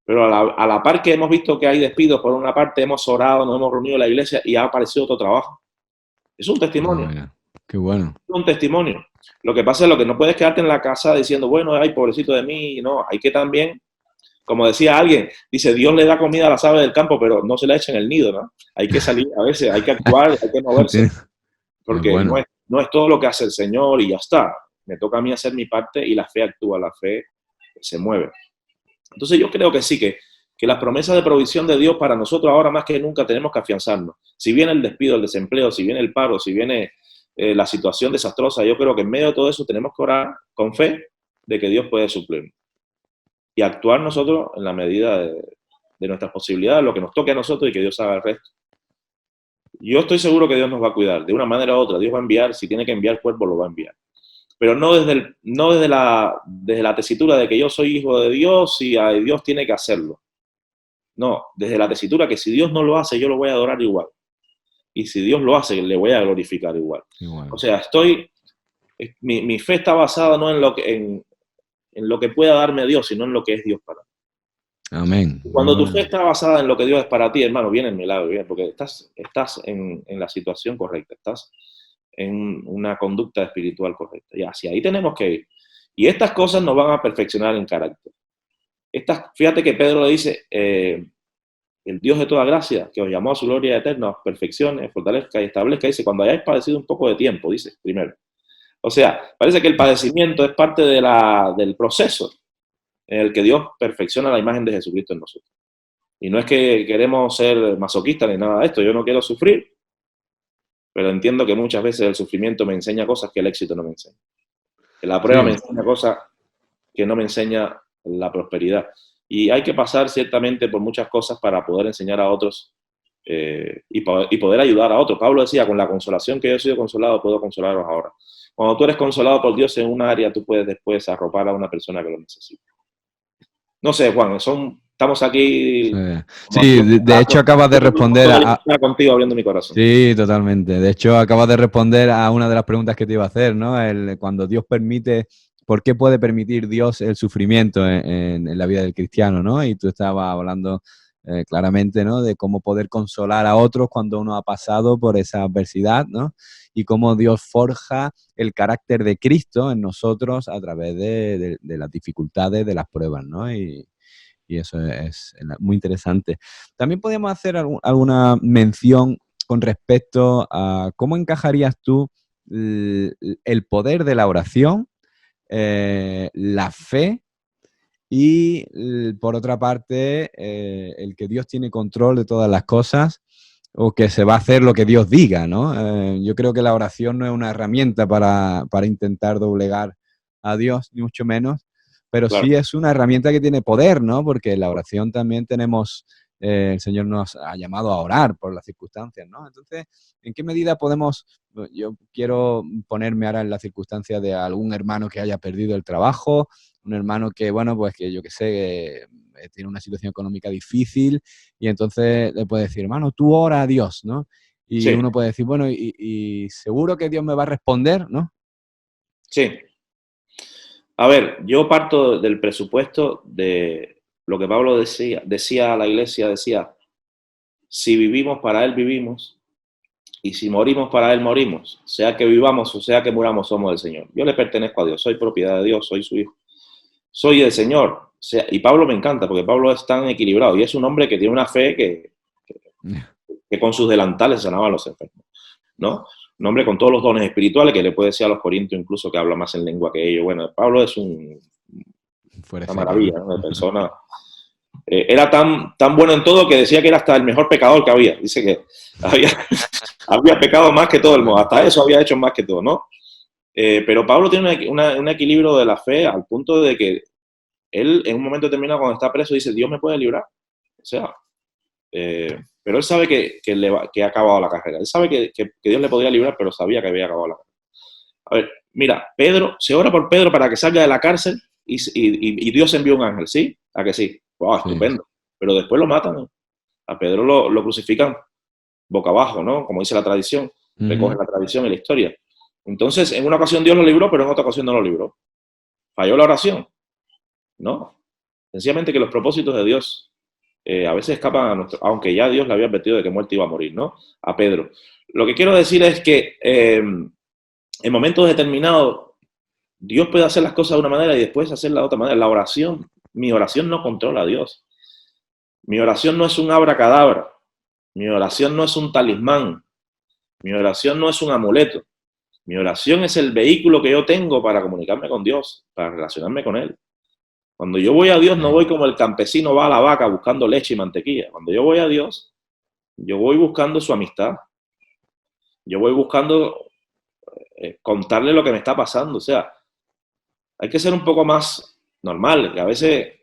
Pero a la par que hemos visto que hay despidos, por una parte hemos orado, nos hemos reunido en la iglesia y ha aparecido otro trabajo. Es un testimonio. Mira, qué bueno. Es un testimonio. Lo que pasa es lo que no puedes quedarte en la casa diciendo, bueno, ay, pobrecito de mí. No, hay que también, como decía alguien, dice, Dios le da comida a las aves del campo, pero no se la echa en el nido, ¿no? Hay que salir a veces, hay que actuar, hay que moverse. Porque bueno. no es todo lo que hace el Señor y ya está. Me toca a mí hacer mi parte y la fe actúa, la fe se mueve. Entonces yo creo que sí, que las promesas de provisión de Dios para nosotros ahora más que nunca tenemos que afianzarnos. Si viene el despido, el desempleo, si viene el paro, si viene la situación desastrosa, yo creo que en medio de todo eso tenemos que orar con fe de que Dios puede suplir. Y actuar nosotros en la medida de nuestras posibilidades, lo que nos toque a nosotros y que Dios haga el resto. Yo estoy seguro que Dios nos va a cuidar, de una manera u otra. Dios va a enviar, si tiene que enviar cuerpo, lo va a enviar. Pero no desde la tesitura de que yo soy hijo de Dios y Dios tiene que hacerlo. No, desde la tesitura que si Dios no lo hace, yo lo voy a adorar igual. Y si Dios lo hace, le voy a glorificar igual. O sea, mi fe está basada no en lo que pueda darme Dios, sino en lo que es Dios para mí. Amén. Cuando tu fe está basada en lo que Dios es para ti, hermano, viene el milagro, porque estás en la situación correcta, estás en una conducta espiritual correcta. Y hacia ahí tenemos que ir. Y estas cosas nos van a perfeccionar en carácter. Fíjate que Pedro le dice, el Dios de toda gracia, que os llamó a su gloria eterna, os perfeccione, fortalezca y establezca, dice, cuando hayáis padecido un poco de tiempo, dice, primero. O sea, parece que el padecimiento es parte del proceso en el que Dios perfecciona la imagen de Jesucristo en nosotros. Y no es que queremos ser masoquistas ni nada de esto, yo no quiero sufrir, pero entiendo que muchas veces el sufrimiento me enseña cosas que el éxito no me enseña. Que la prueba me enseña cosas que no me enseña la prosperidad. Y hay que pasar ciertamente por muchas cosas para poder enseñar a otros y poder ayudar a otros. Pablo decía, con la consolación que yo he sido consolado, puedo consolaros ahora. Cuando tú eres consolado por Dios en una área, tú puedes después arropar a una persona que lo necesita. No sé, Juan, estamos aquí. Sí, de hecho acabas de responder contigo abriendo mi corazón. Sí, totalmente. De hecho acabas de responder a una de las preguntas que te iba a hacer, ¿no? Cuando Dios permite, ¿por qué puede permitir Dios el sufrimiento en la vida del cristiano, ¿no? Y tú estabas hablando claramente, ¿no? De cómo poder consolar a otros cuando uno ha pasado por esa adversidad, ¿no? Y cómo Dios forja el carácter de Cristo en nosotros a través de las dificultades, de las pruebas, ¿no? Y eso es muy interesante. También podríamos hacer alguna mención con respecto a cómo encajarías tú el poder de la oración, la fe y, por otra parte, el que Dios tiene control de todas las cosas o que se va a hacer lo que Dios diga, ¿no? Yo creo que la oración no es una herramienta para intentar doblegar a Dios, ni mucho menos, pero Claro. sí es una herramienta que tiene poder, ¿no? Porque en la oración también tenemos, el Señor nos ha llamado a orar por las circunstancias, ¿no? Entonces, ¿en qué medida podemos, yo quiero ponerme ahora en la circunstancia de algún hermano que haya perdido el trabajo, un hermano que, bueno, pues que yo qué sé, tiene una situación económica difícil y entonces le puede decir, hermano, tú ora a Dios, ¿no? Y Sí. uno puede decir, bueno, y seguro que Dios me va a responder, ¿no? Sí. A ver, yo parto del presupuesto de lo que Pablo decía a la iglesia, decía, si vivimos para Él vivimos, y si morimos para Él morimos, sea que vivamos o sea que muramos, somos del Señor. Yo le pertenezco a Dios, soy propiedad de Dios, soy su hijo. Soy el Señor. Y Pablo me encanta porque Pablo es tan equilibrado y es un hombre que tiene una fe que con sus delantales sanaba a los enfermos, ¿no? Un hombre con todos los dones espirituales que le puede decir a los corintios incluso que habla más en lengua que ellos. Bueno, Pablo es una maravilla, ¿no? De persona. Era tan bueno en todo que decía que era hasta el mejor pecador que había. Dice que había pecado más que todo el mundo. Hasta eso había hecho más que todo, ¿no? Pero Pablo tiene un equilibrio de la fe al punto de que él en un momento determinado cuando está preso dice, Dios me puede librar. O sea, pero él sabe que ha acabado la carrera. Él sabe que Dios le podía librar, pero sabía que había acabado la carrera. A ver, mira, Pedro, se ora por Pedro para que salga de la cárcel y Dios envió un ángel, ¿sí? ¿A que sí? Wow, Sí. estupendo. Pero después lo matan, ¿no? A Pedro lo crucifican boca abajo, ¿no? Como dice la tradición, recoge la tradición y la historia. Entonces, en una ocasión Dios lo libró, pero en otra ocasión no lo libró. ¿Falló la oración? No. Sencillamente que los propósitos de Dios a veces escapan a nuestro, aunque ya Dios le había advertido de que muerte iba a morir, ¿no? A Pedro. Lo que quiero decir es que en momentos determinados Dios puede hacer las cosas de una manera y después hacerla de otra manera. La oración, mi oración no controla a Dios. Mi oración no es un abracadabra. Mi oración no es un talismán. Mi oración no es un amuleto. Mi oración es el vehículo que yo tengo para comunicarme con Dios, para relacionarme con Él. Cuando yo voy a Dios, no voy como el campesino va a la vaca buscando leche y mantequilla. Cuando yo voy a Dios, yo voy buscando su amistad. Yo voy buscando contarle lo que me está pasando. O sea, hay que ser un poco más normal, que a veces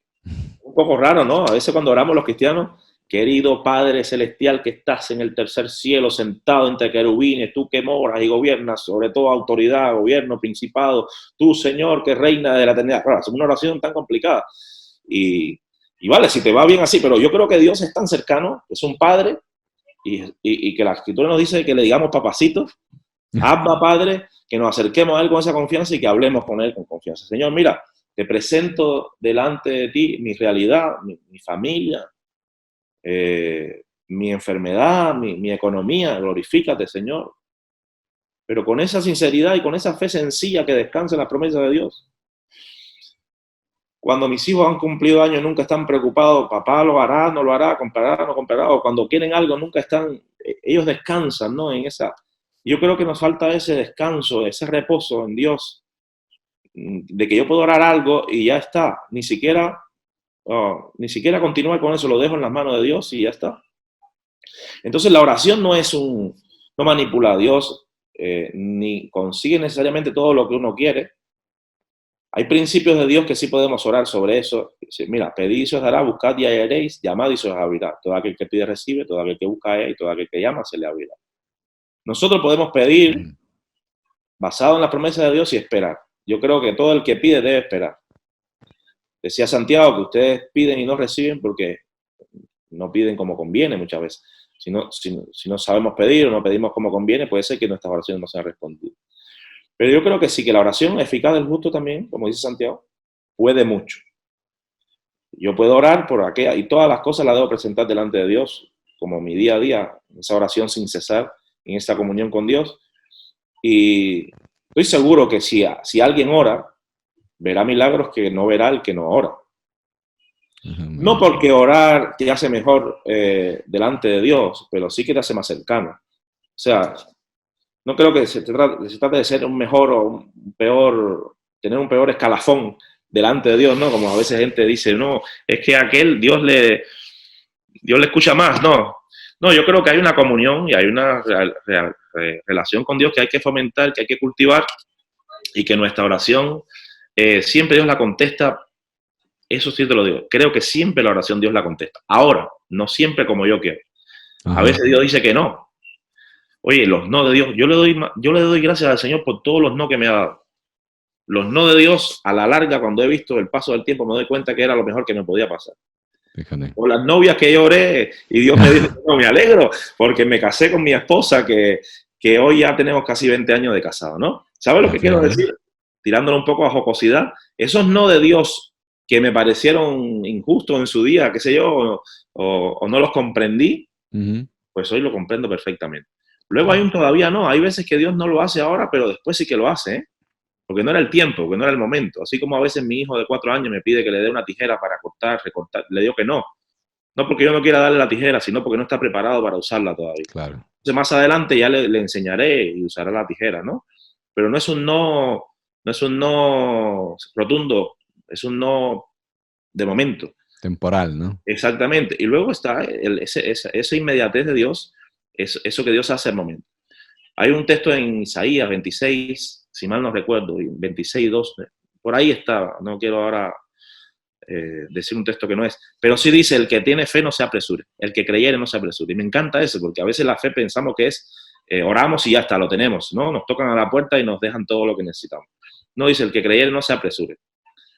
un poco raro, ¿no? A veces cuando oramos los cristianos, querido Padre Celestial que estás en el tercer cielo, sentado entre querubines, tú que moras y gobiernas sobre toda autoridad, gobierno, principado, tú, Señor, que reina de la eternidad. Claro, es una oración tan complicada. Y vale, si te va bien así, pero yo creo que Dios es tan cercano, es un Padre, y que la Escritura nos dice que le digamos papacito, Abba Padre, que nos acerquemos a Él con esa confianza y que hablemos con Él con confianza. Señor, mira, te presento delante de ti mi realidad, mi familia, mi enfermedad, mi economía, glorifícate, Señor. Pero con esa sinceridad y con esa fe sencilla que descansa en las promesas de Dios. Cuando mis hijos han cumplido años nunca están preocupados, papá lo hará, no lo hará, comprará, no comprará, o cuando quieren algo nunca están, ellos descansan, ¿no? En esa, yo creo que nos falta ese descanso, ese reposo en Dios, de que yo puedo orar algo y ya está, ni siquiera continuar con eso, lo dejo en las manos de Dios y ya está. Entonces la oración no manipula a Dios, ni consigue necesariamente todo lo que uno quiere. Hay principios de Dios que sí podemos orar sobre eso. Mira, pedid y se os dará, buscad y hallaréis, llamad y se os abrirá. Todo aquel que pide recibe, todo aquel que busca halla y todo aquel que llama se le abrirá. Nosotros podemos pedir basado en la promesa de Dios y esperar. Yo creo que todo el que pide debe esperar. Decía Santiago que ustedes piden y no reciben porque no piden como conviene muchas veces. Si no sabemos pedir o no pedimos como conviene, puede ser que nuestras oraciones no sean respondidas. Pero yo creo que sí, que la oración eficaz del justo también, como dice Santiago, puede mucho. Yo puedo orar por aquella, y todas las cosas las debo presentar delante de Dios, como mi día a día, esa oración sin cesar, en esta comunión con Dios. Y estoy seguro que si alguien ora, verá milagros que no verá el que no ora. No porque orar te hace mejor delante de Dios, pero sí que te hace más cercano. O sea, no creo que se trate de ser un mejor o un peor, tener un peor escalafón delante de Dios, ¿no? Como a veces gente dice, no, es que a aquel Dios le escucha más, no. No, yo creo que hay una comunión y hay una relación con Dios que hay que fomentar, que hay que cultivar y que nuestra oración siempre Dios la contesta. Eso sí te lo digo. Creo que siempre la oración Dios la contesta. Ahora, no siempre como yo quiero. A veces Dios dice que no. Oye, los no de Dios, yo le doy gracias al Señor por todos los no que me ha dado. Los no de Dios, a la larga, cuando he visto el paso del tiempo, me doy cuenta que era lo mejor que me podía pasar. Fíjate. O las novias que yo oré y Dios me dijo, no, me alegro, porque me casé con mi esposa, que hoy ya tenemos casi 20 años de casado, ¿no? ¿Sabes lo que quiero decir? Tirándolo un poco a jocosidad. Esos no de Dios que me parecieron injustos en su día, qué sé yo, o no los comprendí, pues hoy lo comprendo perfectamente. Luego hay un todavía no. Hay veces que Dios no lo hace ahora, pero después sí que lo hace, ¿eh? Porque no era el tiempo, porque no era el momento. Así como a veces mi hijo de 4 años me pide que le dé una tijera para cortar, recortar, le digo que no. No porque yo no quiera darle la tijera, sino porque no está preparado para usarla todavía. Claro. Entonces más adelante ya le enseñaré y usará la tijera, ¿no? Pero no es un no rotundo, es un no de momento. Temporal, ¿no? Exactamente. Y luego está esa inmediatez de Dios, eso que Dios hace al momento. Hay un texto en Isaías 26, si mal no recuerdo, 26:2, por ahí estaba, no quiero ahora decir un texto que no es, pero sí dice, el que tiene fe no se apresure, el que creyere no se apresure. Y me encanta eso, porque a veces la fe pensamos que es, oramos y ya está, lo tenemos, ¿no? Nos tocan a la puerta y nos dejan todo lo que necesitamos. No, dice, el que creyere no se apresure.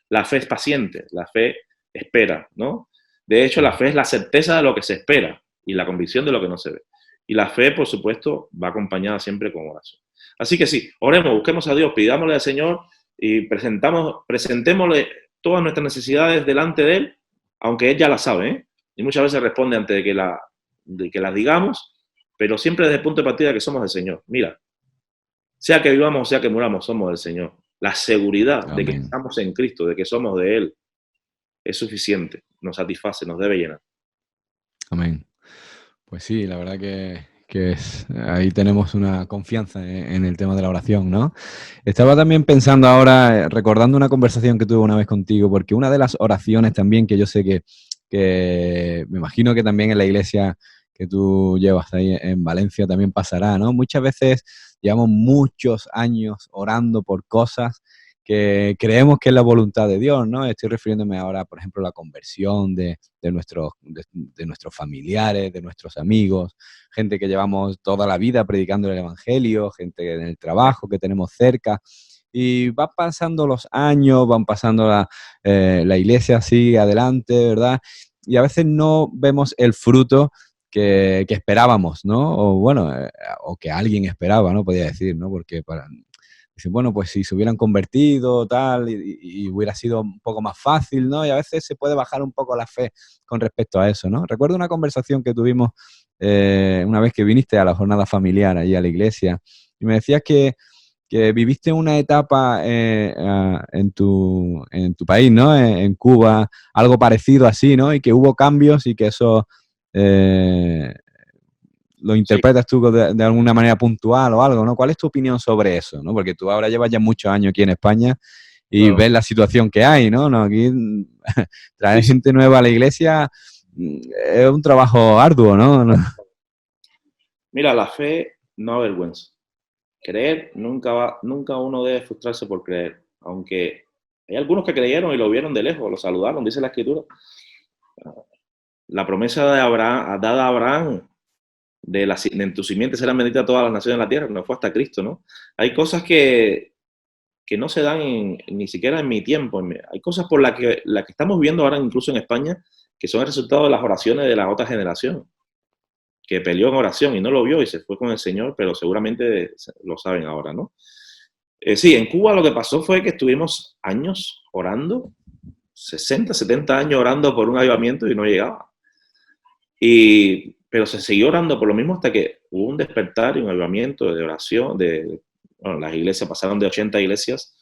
La fe es paciente, la fe espera, ¿no? De hecho, la fe es la certeza de lo que se espera y la convicción de lo que no se ve. Y la fe, por supuesto, va acompañada siempre con oración. Así que sí, oremos, busquemos a Dios, pidámosle al Señor y presentémosle todas nuestras necesidades delante de Él, aunque Él ya las sabe, ¿eh? Y muchas veces responde antes de que las digamos, pero siempre desde el punto de partida que somos del Señor. Mira, sea que vivamos o sea que muramos, somos del Señor. La seguridad de que Amén. estamos en Cristo, de que somos de Él, es suficiente, nos satisface, nos debe llenar. Amén. Pues sí, la verdad que ahí tenemos una confianza en el tema de la oración, ¿no? Estaba también pensando ahora, recordando una conversación que tuve una vez contigo, porque una de las oraciones también que yo sé que me imagino que también en la iglesia que tú llevas ahí en Valencia también pasará, ¿no? Muchas veces llevamos muchos años orando por cosas que creemos que es la voluntad de Dios, ¿no? Estoy refiriéndome ahora, por ejemplo, a la conversión de nuestros familiares, de nuestros amigos, gente que llevamos toda la vida predicando el Evangelio, gente en el trabajo que tenemos cerca. Y van pasando los años, van pasando la iglesia sigue adelante, ¿verdad? Y a veces no vemos el fruto que esperábamos, ¿no? O bueno, o que alguien esperaba, ¿no? Podría decir, ¿no? Porque dicen, bueno, pues si se hubieran convertido, tal, y hubiera sido un poco más fácil, ¿no? Y a veces se puede bajar un poco la fe con respecto a eso, ¿no? Recuerdo una conversación que tuvimos una vez que viniste a la jornada familiar allí a la iglesia y me decías que viviste una etapa en tu país, ¿no? En Cuba, algo parecido así, ¿no? Y que hubo cambios y que eso eh, lo Sí, interpretas tú de alguna manera puntual o algo, ¿no? ¿Cuál es tu opinión sobre eso, ¿no? Porque tú ahora llevas ya muchos años aquí en España y claro. ves la situación que hay, ¿no? ¿No? Aquí Sí, traer sí. gente nueva a la iglesia es un trabajo arduo, ¿no? Mira, la fe no avergüenza. Creer nunca uno debe frustrarse por creer. Aunque hay algunos que creyeron y lo vieron de lejos, lo saludaron, dice la Escritura. La promesa de Abraham, dada a Abraham, en tu simiente serán benditas todas las naciones de la tierra, no fue hasta Cristo, ¿no? Hay cosas que no se dan ni siquiera en mi tiempo. Hay cosas por las que estamos viendo ahora, incluso en España, que son el resultado de las oraciones de la otra generación, que peleó en oración y no lo vio y se fue con el Señor, pero seguramente lo saben ahora, ¿no? Sí, en Cuba lo que pasó fue que estuvimos años orando, 60, 70 años orando por un avivamiento y no llegaba. Pero se siguió orando por lo mismo hasta que hubo un despertar y un avivamiento de oración. Bueno, las iglesias pasaron de 80 iglesias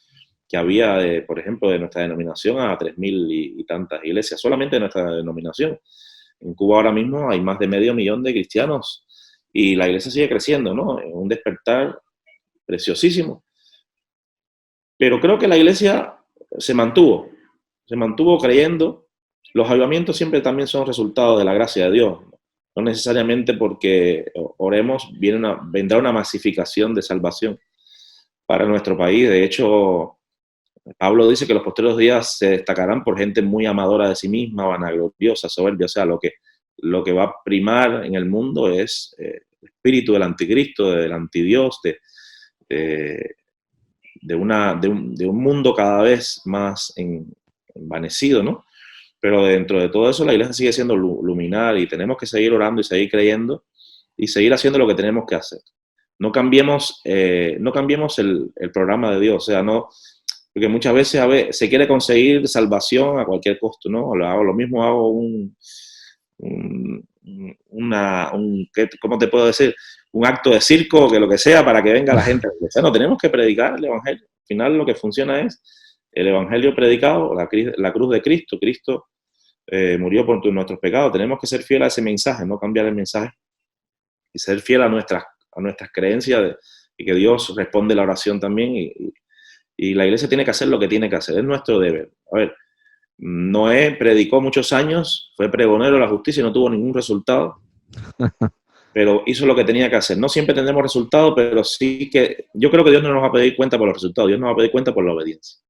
que había, por ejemplo, de nuestra denominación a 3.000 y tantas iglesias, solamente de nuestra denominación. En Cuba ahora mismo hay más de 500.000 de cristianos y la iglesia sigue creciendo, ¿no? Un despertar preciosísimo. Pero creo que la iglesia se mantuvo creyendo. Los avivamientos siempre también son resultado de la gracia de Dios. No necesariamente porque oremos vendrá una masificación de salvación para nuestro país. De hecho, Pablo dice que los posteriores días se destacarán por gente muy amadora de sí misma, vanagloriosa, soberbia. O sea, lo que va a primar en el mundo es el espíritu del anticristo, del antidios, de, de un mundo cada vez más envanecido, ¿no? Pero dentro de todo eso la iglesia sigue siendo luminar y tenemos que seguir orando y seguir creyendo y seguir haciendo lo que tenemos que hacer. No cambiemos el programa de Dios, o sea, no, porque muchas veces se quiere conseguir salvación a cualquier costo, ¿no? Lo mismo hago ¿cómo te puedo decir? Un acto de circo, que lo que sea, para que venga la gente a la iglesia. No, tenemos que predicar el Evangelio. Al final lo que funciona es el Evangelio predicado, la cruz de Cristo. Cristo murió por nuestros pecados. Tenemos que ser fieles a ese mensaje, no cambiar el mensaje y ser fiel a nuestras creencias y que Dios responde la oración también y la iglesia tiene que hacer lo que tiene que hacer, es nuestro deber. A ver, Noé predicó muchos años, fue pregonero de la justicia y no tuvo ningún resultado, pero hizo lo que tenía que hacer. No siempre tendremos resultados, pero sí que yo creo que Dios no nos va a pedir cuenta por los resultados, Dios nos va a pedir cuenta por la obediencia.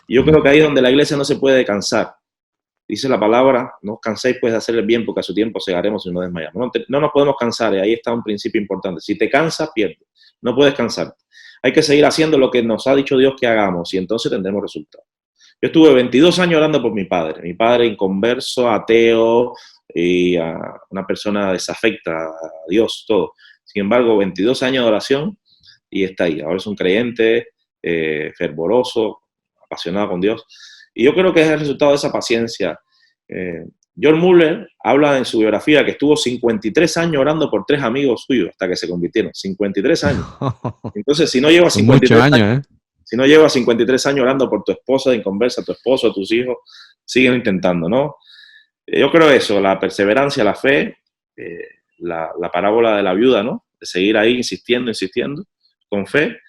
Y yo creo que ahí es donde la iglesia no se puede cansar. Dice la palabra, no os canséis pues de hacer el bien, porque a su tiempo segaremos y no desmayamos. No nos podemos cansar, y ahí está un principio importante. Si te cansas, pierdes. No puedes cansarte. Hay que seguir haciendo lo que nos ha dicho Dios que hagamos, y entonces tendremos resultados. Yo estuve 22 años orando por mi padre inconverso, ateo, y una persona desafecta a Dios, todo. Sin embargo, 22 años de oración y está ahí. Ahora es un creyente fervoroso, apasionado con Dios. Y yo creo que es el resultado de esa paciencia. John Muller habla en su biografía que estuvo 53 años orando por 3 amigos suyos hasta que se convirtieron. 53 años. Entonces, si no lleva 53 años, si no llevas 53 años orando por tu esposa de inconversa, tu esposo, tus hijos, siguen intentando, ¿no? Yo creo eso, la perseverancia, la fe, la parábola de la viuda, ¿no? De seguir ahí insistiendo, insistiendo, con fe.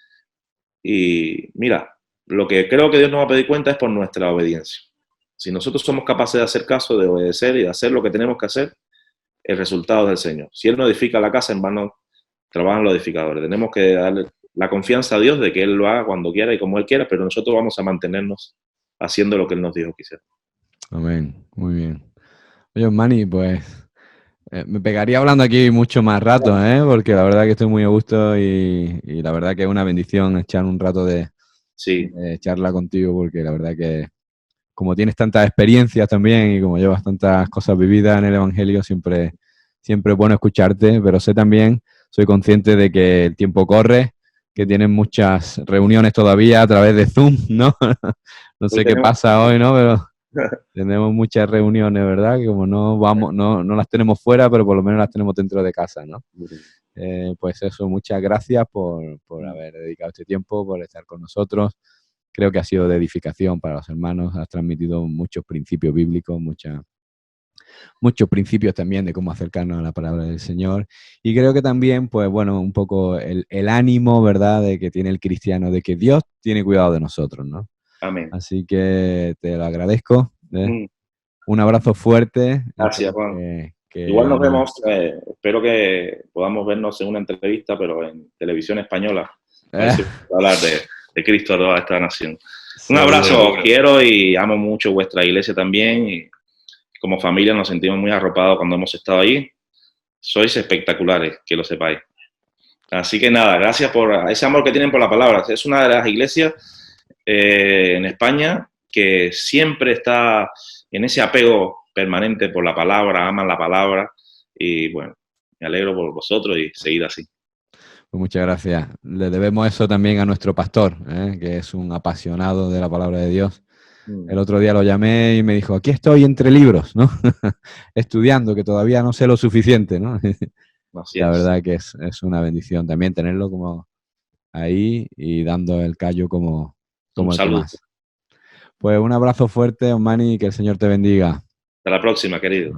Y mira, lo que creo que Dios nos va a pedir cuenta es por nuestra obediencia. Si nosotros somos capaces de hacer caso, de obedecer y de hacer lo que tenemos que hacer, el resultado es del Señor. Si Él no edifica la casa, en vano trabajan los edificadores. Tenemos que darle la confianza a Dios de que Él lo haga cuando quiera y como Él quiera, pero nosotros vamos a mantenernos haciendo lo que Él nos dijo que hiciera. Amén, muy bien. Oye, Manny, pues me pegaría hablando aquí mucho más rato, porque la verdad que estoy muy a gusto y la verdad que es una bendición echar un rato de charla contigo, porque la verdad que como tienes tantas experiencias también y como llevas tantas cosas vividas en el Evangelio, siempre es bueno escucharte, pero soy consciente de que el tiempo corre, que tienes muchas reuniones todavía a través de Zoom, ¿no? No sé qué pasa hoy, ¿no? Pero tenemos muchas reuniones, ¿verdad? Que como no las tenemos fuera, pero por lo menos las tenemos dentro de casa, ¿no? Pues eso, muchas gracias por haber dedicado este tiempo, por estar con nosotros. Creo que ha sido de edificación para los hermanos, has transmitido muchos principios bíblicos, muchos principios también de cómo acercarnos a la palabra del Señor. Y creo que también, pues bueno, un poco el ánimo, ¿verdad?, de que tiene el cristiano, de que Dios tiene cuidado de nosotros, ¿no? Amén. Así que te lo agradezco. Un abrazo fuerte. Gracias, Juan. Igual nos vemos, espero que podamos vernos en una entrevista, pero en televisión española. A ver si podemos hablar de Cristo a toda esta nación. Un abrazo, os quiero y amo mucho vuestra iglesia también. Y como familia nos sentimos muy arropados cuando hemos estado ahí. Sois espectaculares, que lo sepáis. Así que nada, gracias por ese amor que tienen por la palabra. Es una de las iglesias en España que siempre está en ese apego permanente por la palabra, aman la palabra y bueno, me alegro por vosotros y seguid así. Pues muchas gracias. Le debemos eso también a nuestro pastor, que es un apasionado de la palabra de Dios. El otro día lo llamé y me dijo, aquí estoy entre libros, ¿no? Estudiando, que todavía no sé lo suficiente, ¿no? La verdad que es una bendición también tenerlo como ahí y dando el callo como el que más. Pues un abrazo fuerte, Osmani, y que el Señor te bendiga. Hasta la próxima, querido.